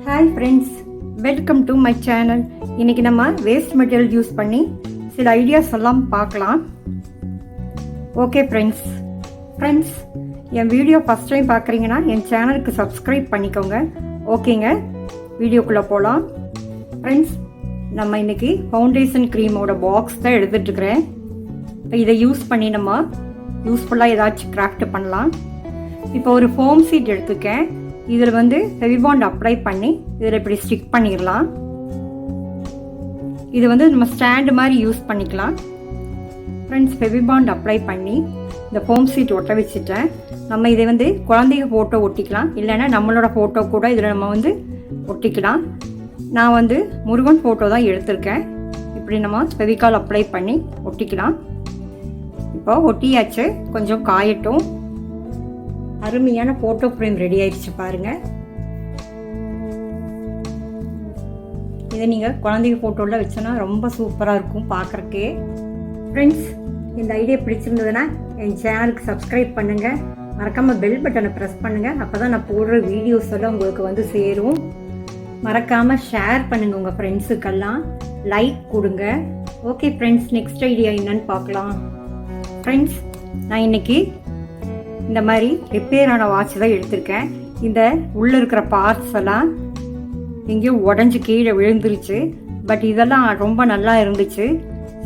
Hi friends, welcome to my channel. இன்றைக்கி நம்ம waste material use பண்ணி சில ஐடியாஸ் எல்லாம் பார்க்கலாம். ஓகே ஃப்ரெண்ட்ஸ், என் வீடியோ ஃபஸ்ட் டைம் பார்க்குறீங்கன்னா என் சேனலுக்கு சப்ஸ்கிரைப் பண்ணிக்கோங்க. ஓகேங்க, வீடியோக்குள்ளே போகலாம். ஃப்ரெண்ட்ஸ், நம்ம இன்றைக்கி ஃபவுண்டேஷன் க்ரீமோட பாக்ஸ் தான் எடுத்துகிட்ருக்கிறேன். இப்போ இதை யூஸ் பண்ணி நம்ம யூஸ்ஃபுல்லாக ஏதாச்சும் கிராஃப்ட் பண்ணலாம். இப்போ ஒரு ஃபோம் சீட் எடுத்துக்கேன். இதில் ஃபெவிபாண்ட் அப்ளை பண்ணி இதில் இப்படி ஸ்டிக் பண்ணிடலாம். இது நம்ம ஸ்டாண்டு மாதிரி யூஸ் பண்ணிக்கலாம். ஃப்ரெண்ட்ஸ், ஃபெவிபாண்ட் அப்ளை பண்ணி இந்த ஃபோம் சீட் ஒட்ட வச்சுட்டேன். நம்ம இதை குழந்தைங்க ஃபோட்டோ ஒட்டிக்கலாம், இல்லைன்னா நம்மளோட ஃபோட்டோ கூட இதில் நம்ம ஒட்டிக்கலாம். நான் முருகன் ஃபோட்டோ தான் எடுத்திருக்கேன். இப்படி நம்ம ஃபெவிகால் அப்ளை பண்ணி ஒட்டிக்கலாம். இப்போ ஒட்டியாச்சு, கொஞ்சம் காயட்டும். அருமையான ஃபோட்டோ ஃப்ரேம் ரெடி ஆயிடுச்சு பாருங்க. இதை நீங்கள் குழந்தைங்க ஃபோட்டோவில் வச்சோன்னா ரொம்ப சூப்பராக இருக்கும் பார்க்குறக்கே. ஃப்ரெண்ட்ஸ், இந்த ஐடியா பிடிச்சிருந்ததுன்னா என் சேனலுக்கு சப்ஸ்கிரைப் பண்ணுங்கள். மறக்காமல் பெல் பட்டனை ப்ரெஸ் பண்ணுங்கள். அப்போ தான் நான் போடுற வீடியோஸ் எல்லாம் உங்களுக்கு சேரும். மறக்காமல் ஷேர் பண்ணுங்கள் உங்கள் ஃப்ரெண்ட்ஸுக்கெல்லாம். லைக் கொடுங்க. ஓகே ஃப்ரெண்ட்ஸ், நெக்ஸ்ட் ஐடியா என்னன்னு பார்க்கலாம். ஃப்ரெண்ட்ஸ், நான் இன்னைக்கு இந்த மாதிரி ரிப்பேரான வாட்ச் தான் எடுத்திருக்கேன். இந்த உள்ளே இருக்கிற பார்ட்ஸ் எல்லாம் எங்கேயும் உடஞ்சி கீழே விழுந்துருச்சு. பட் இதெல்லாம் ரொம்ப நல்லா இருந்துச்சு.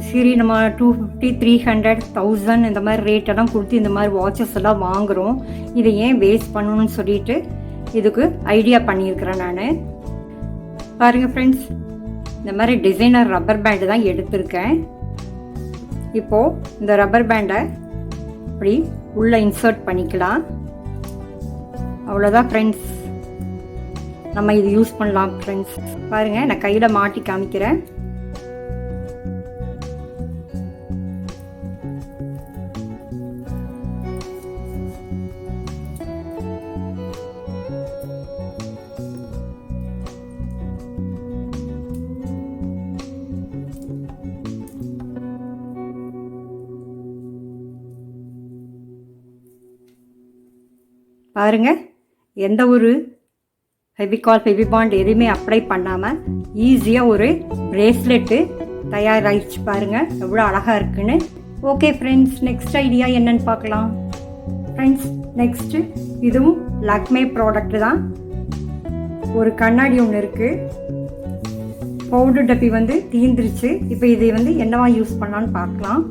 சரி, நம்ம 250, 300, 1000 இந்த மாதிரி ரேட்டெல்லாம் கொடுத்து இந்த மாதிரி வாட்சஸ் எல்லாம் வாங்குகிறோம். இதை ஏன் வேஸ்ட் பண்ணணும்னு சொல்லிட்டு இதுக்கு ஐடியா பண்ணியிருக்கிறேன் நான். பாருங்கள் ஃப்ரெண்ட்ஸ், இந்த மாதிரி டிசைனர் ரப்பர் பேண்டு தான் எடுத்திருக்கேன். இப்போது இந்த ரப்பர் பேண்டை இப்படி உள்ளே இன்சர்ட் பண்ணிக்கலாம். அவ்வளோதான் ஃப்ரெண்ட்ஸ், நம்ம இது யூஸ் பண்ணலாம். ஃப்ரெண்ட்ஸ் பாருங்கள், நான் கையில் மாட்டி காமிக்கிறேன். பாருங்க, எந்த ஒரு ஃபெவிகால், ஃபெவிபாண்ட் எதுவுமே அப்ளை பண்ணாமல் ஈஸியாக ஒரு பிரேஸ்லெட்டு தயாராகிடுச்சு. பாருங்கள் எவ்வளோ அழகாக இருக்குன்னு. ஓகே ஃப்ரெண்ட்ஸ், நெக்ஸ்ட் ஐடியா என்னன்னு பார்க்கலாம். ஃப்ரெண்ட்ஸ், நெக்ஸ்ட்டு இதுவும் லக்மே ப்ராடக்ட் தான். ஒரு கண்ணாடி ஒன்று இருக்குது. பவுடர் டப்பி தீந்துருச்சு. இப்போ இதை என்னவா யூஸ் பண்ணலான்னு பார்க்கலாம்.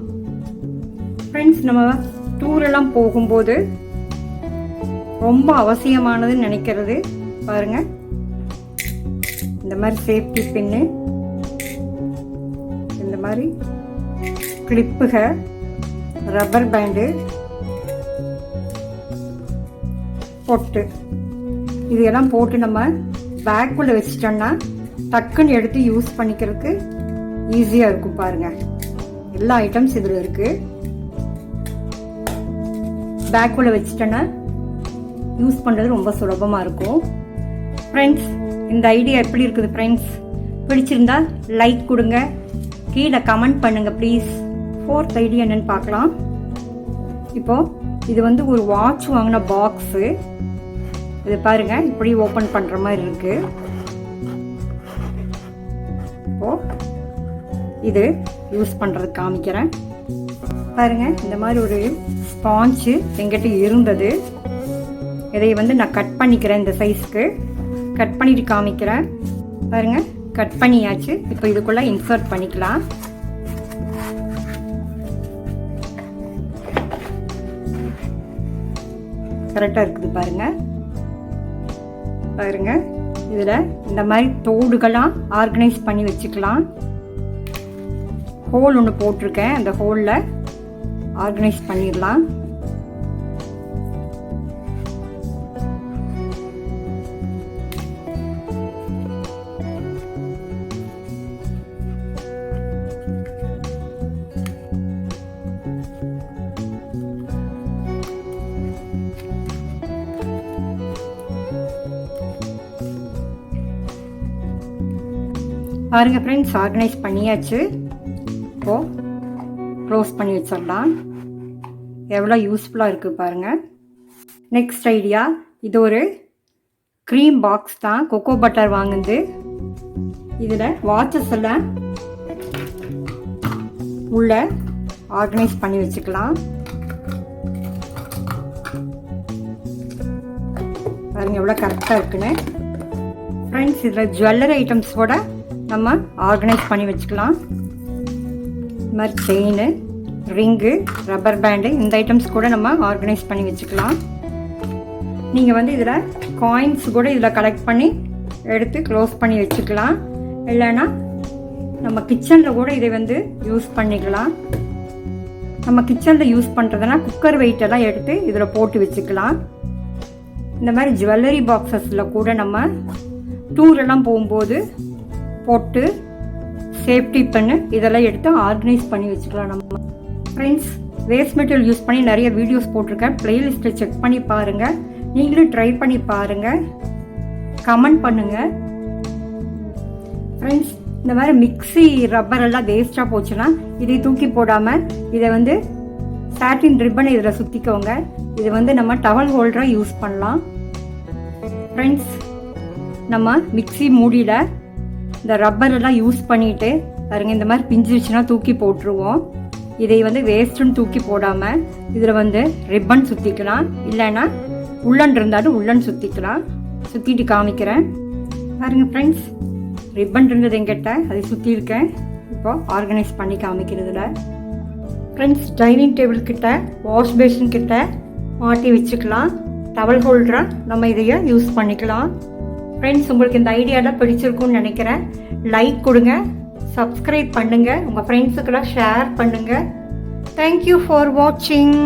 ஃப்ரெண்ட்ஸ், நம்ம டூரெல்லாம் போகும்போது ரொம்ப அவசியமானதுன்னு நினைக்கிறது பாருங்க, இந்த மாதிரி சேஃப்டி பின்னு, இந்த மாதிரி கிளிப்புக, ரப்பர் பேண்டு, பொட்டு, இதெல்லாம் போட்டு நம்ம பேக்குள்ளே வச்சிட்டோம்னா டக்குன்னு எடுத்து யூஸ் பண்ணிக்கிறதுக்கு ஈஸியாக இருக்கும். பாருங்க, எல்லா ஐட்டம்ஸ் இதில் இருக்கு. பேக்குள்ளே வச்சிட்டோன்னா யூஸ் பண்ணுறது ரொம்ப சுலபமாக இருக்கும். ஃப்ரெண்ட்ஸ், இந்த ஐடியா எப்படி இருக்குது ஃப்ரெண்ட்ஸ்? பிடிச்சிருந்தா லைக் கொடுங்க, கீழே கமெண்ட் பண்ணுங்கள் ப்ளீஸ். ஃபோர்த் ஐடியா என்னன்னு பார்க்கலாம். இப்போது இது ஒரு வாட்ச் வாங்கின பாக்ஸு. இது பாருங்கள், இப்படி ஓப்பன் பண்ணுற மாதிரி இருக்குது. இப்போது இது யூஸ் பண்ணுறது காமிக்கிறேன். பாருங்கள், இந்த மாதிரி ஒரு ஸ்பாஞ்சு எங்கிட்ட இருந்தது. இதை நான் கட் பண்ணிக்கிறேன். இந்த சைஸ்க்கு கட் பண்ணிட்டு காமிக்கிறேன். பாருங்க, கட் பண்ணியாச்சு. இப்போ இதுக்குள்ள இன்சர்ட் பண்ணிக்கலாம். கரெக்டாக இருக்குது பாருங்க. பாருங்க, இதில் இந்த மாதிரி தோடுகளாம் ஆர்கனைஸ் பண்ணி வச்சுக்கலாம். ஹோல் ஒன்று போட்டிருக்கேன், அந்த ஹோலில் ஆர்கனைஸ் பண்ணிடலாம். பாருங்க ஃப்ரெண்ட்ஸ், ஆர்கனைஸ் பண்ணியாச்சு. இப்போது க்ளோஸ் பண்ணி வச்சிடலாம். எவ்வளோ யூஸ்ஃபுல்லாக இருக்குது பாருங்கள். நெக்ஸ்ட் ஐடியா, இது ஒரு க்ரீம் பாக்ஸ் தான், கொக்கோ பட்டர் வாங்குது. இதில் வாட்சஸ் எல்லாம் உள்ள ஆர்கனைஸ் பண்ணி வச்சுக்கலாம். பாருங்க எவ்வளோ கரெக்டாக இருக்குன்னு. ஃப்ரெண்ட்ஸ், இதில் ஜுவல்லரி ஐட்டம்ஸோட நம்ம ஆர்கனைஸ் பண்ணி வச்சுக்கலாம். இது மாதிரி செயின், ரிங்கு, ரப்பர் பேண்டு, இந்த ஐட்டம்ஸ் கூட நம்ம ஆர்கனைஸ் பண்ணி வச்சுக்கலாம். நீங்கள் வந்து இதில் காயின்ஸ் கூட இதில் கலெக்ட் பண்ணி எடுத்து க்ளோஸ் பண்ணி வச்சுக்கலாம். இல்லைன்னா நம்ம கிச்சனில் கூட இதை வந்து யூஸ் பண்ணிக்கலாம். நம்ம கிச்சனில் யூஸ் பண்ணுறதுனா குக்கர் வெயிட்டெல்லாம் எடுத்து இதில் போட்டு வச்சுக்கலாம். இந்த மாதிரி ஜுவல்லரி பாக்ஸஸில் கூட நம்ம டூரெல்லாம் போகும்போது போட்டு சேஃப்டி பண்ணு இதெல்லாம் எடுத்து ஆர்கனைஸ் பண்ணி வச்சுக்கலாம். நம்ம ஃப்ரெண்ட்ஸ், வேஸ்ட் மெட்டீரியல் யூஸ் பண்ணி நிறைய வீடியோஸ் போட்டிருக்கேன். பிளேலிஸ்ட்டை செக் பண்ணி பாருங்கள். நீங்களும் ட்ரை பண்ணி பாருங்கள், கமெண்ட் பண்ணுங்கள். ஃப்ரெண்ட்ஸ், இந்த மாதிரி மிக்ஸி ரப்பர் எல்லாம் வேஸ்ட்டாக போச்சுன்னா இதை தூக்கி போடாமல் இதை வந்து சாட்டின் ரிப்பனை இதில் சுற்றிக்கோங்க. இது வந்து நம்ம டவல் ஹோல்டராக யூஸ் பண்ணலாம். ஃப்ரெண்ட்ஸ், நம்ம மிக்ஸி மூடியில் இந்த ரப்பர் எல்லாம் யூஸ் பண்ணிவிட்டு பாருங்கள், இந்த மாதிரி பிஞ்சிருச்சுன்னா தூக்கி போட்டுருவோம். இதை வந்து வேஸ்ட்டுன்னு தூக்கி போடாமல் இதில் வந்து ரிப்பன் சுற்றிக்கலாம். இல்லைன்னா உள்ளன் இருந்தாலும் உள்ளன் சுற்றிக்கலாம். சுற்றிட்டு காமிக்கிறேன் பாருங்கள். ஃப்ரெண்ட்ஸ், ரிப்பன் இருந்தது எங்கிட்ட, அதை சுற்றிருக்கேன். இப்போ ஆர்கனைஸ் பண்ணி காமிக்கிறதுல. ஃப்ரெண்ட்ஸ், டைனிங் டேபிள் கிட்ட, வாஷ் பேஷன் கிட்ட மாட்டி வச்சுக்கலாம். டவல் ஹோல்டராக நம்ம இதையே யூஸ் பண்ணிக்கலாம். ஃப்ரெண்ட்ஸ், உங்களுக்கு இந்த ஐடியாலாம் பிடிச்சிருக்கும்னு நினைக்கிறேன். லைக் கொடுங்க, சப்ஸ்கிரைப் பண்ணுங்கள், உங்கள் ஃப்ரெண்ட்ஸுக்கெல்லாம் ஷேர் பண்ணுங்கள். தேங்க்யூ ஃபார் வாட்சிங்.